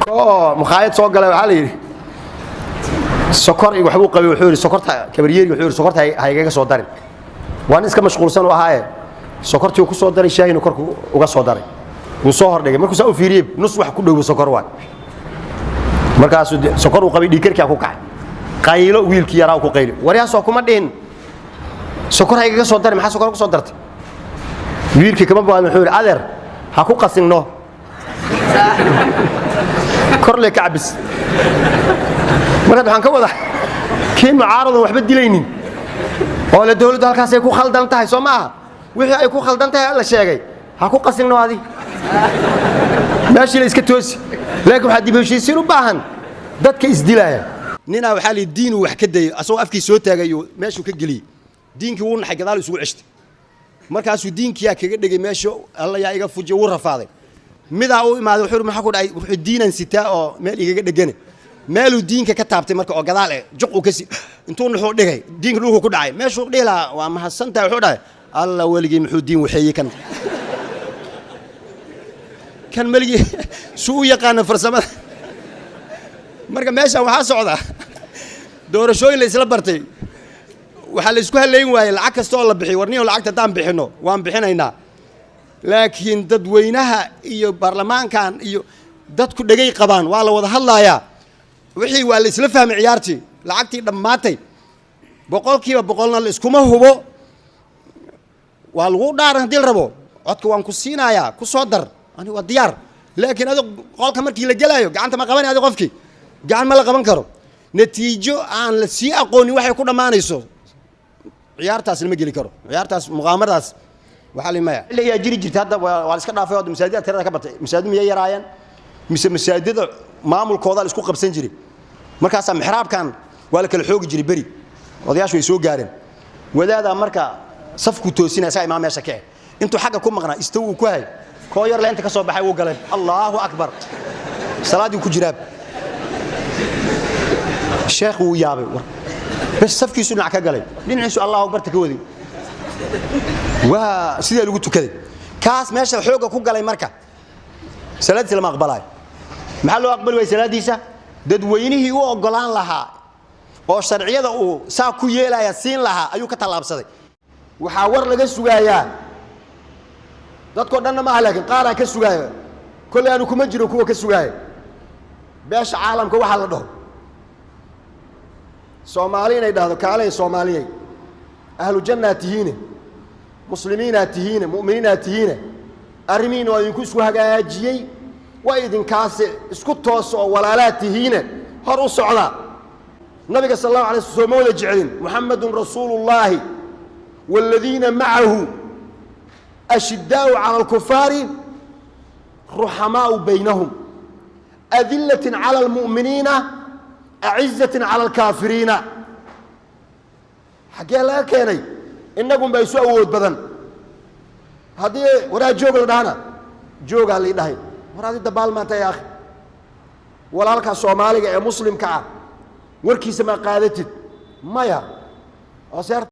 مخايط سوق قال علي سكر وحبو قبي وحوري سكرتها كبريري وحوري سكرتها هايغا سو دارين وان اسك مشغولسن وهاي سكرتي ku soo daray shaahina korku uga soo daray uu soo hordhigay markuu soo fiiriyay nus wax ku dhow sokor waan markaas sokor uu qabay dhiigkarka ku kacay qaylo wiilkii yaraa ku qaylo wariyaa soo kuma dhin sokor haayiga soo daray maxaa sokor ku soo dartay wiilkii kama baa wuxuu adeer ha ku qasinno kor le kacbis marka waxaan ka wada keen mucaarad waxba dilaynin oo la dawladda halkaas ay ku khaldan tahay Soomaa wixii ay ku khaldan tahay la sheegay ha ku qasinno adi meeshii la iska toosi laakiin waxa dib u heshiisiin u baahan dadka isdilaaya nina waxa li diin wax ka day asoo afkii soo taagayo meeshuu ka galiyay diinkii uu naxay gadaal isugu cishti markaas uu diinkii kaga dhigay meesha alla yaa iga fujiyo uu rafaaday midaa uu imaado wuxuu maxaa ku dhacay wuxuu diinan sitaa oo meel igaga dhagane meelu diinka ka taabtay marka oo gadaal juq uu ka si intuu nuxuu dhigay diinka uu ku dhacay meeshuu dhila waa mahadsantahay wuxuu dhahay alla waligii muxuu diin waxeeyay kan maligi suu yaqaan farsamada marka meesha waxa socda doorashooyin la isla bartay waxa la isku haleyn waayay lacag kasta oo la bixiyo warniyo lacagta daan bixino waan bixinaynaa laakiin dadweynaha iyo baarlamaankan iyo dadku dhagay qabaan waa la wada hadlayaa wixii waa la isla fahmay ciyaartii lacagtii dhamaatay boqolkiiba boqolna la iskuma hubo waa lagu dhaaran hadii la rabo codka waan ku siinayaa ku soo dar ani waa diyaar laakiin adiga qolka markii la galayo gacanta ma qaban adiga qofkii gacan ma la qaban karo natiijo aan la sii aqoonin waxay ku dhamaanayso ciyaartaas lama geli karo ciyaartaas muqaamaradaas waxa la imaaya ilaa yaa jiri jirta hadda waa iska dhaafay oo masaajidda tirada ka batay masaajid miyay yaraayeen mise masaajidda maamulkooda la isku qabsan jiray markaas mixraabkan waa la kala xoogi jiray bari odayaashu way soo gaareen wadaada marka safku toosinaysa imaam meesha ka intuu xagga ku maqnaa istaw ku hay koo yar la inta ka soo baxay uu galay Allahu akbar salaadii ku jiraab sheekh uu yaabay bas safkiisu dhinac ka galay dhinaciisu Allahu akbar ka wadi waa sidii lagu tukaday kaas meesha xooga ku galay marka salaadii lama aqbalay maxaa loo aqbal way salaadiisa dadweynihii uu ogolaan lahaa oo sharciyada uu saa ku yeelaya siin lahaa ayuu ka talaabsaday waxa war laga sugayaa dadko dhanna ma laakiin qaar ka sugaaya kulli aanu kuma jiro kuwa ka sugaaya beesha caalamka waxa la dhaho Soomaali inay dhahdo kaalay Soomaaliyay ahlu jannatihiina muslimiinatihiina mu'miniinatihiina arrimiin oo idinku isku hagaajiyay waa idinkaas isku toos oo walaalaatihiina hor u socda nabiga sallallahu alayhi wasallam wada jicin muhammadun rasuulullaahi والذين معه أشداء على الكفار رحماء بينهم أذلة على المؤمنين أعزة على الكافرين حكي الله كيني إنكم بيسوا أود بدن هذه ولا جوج لدهنا جوج اللي ده ورا هذه دبال ما يا أخي ولا لك الصومالي مسلم كعب وركي سما قادتي ما يا أصير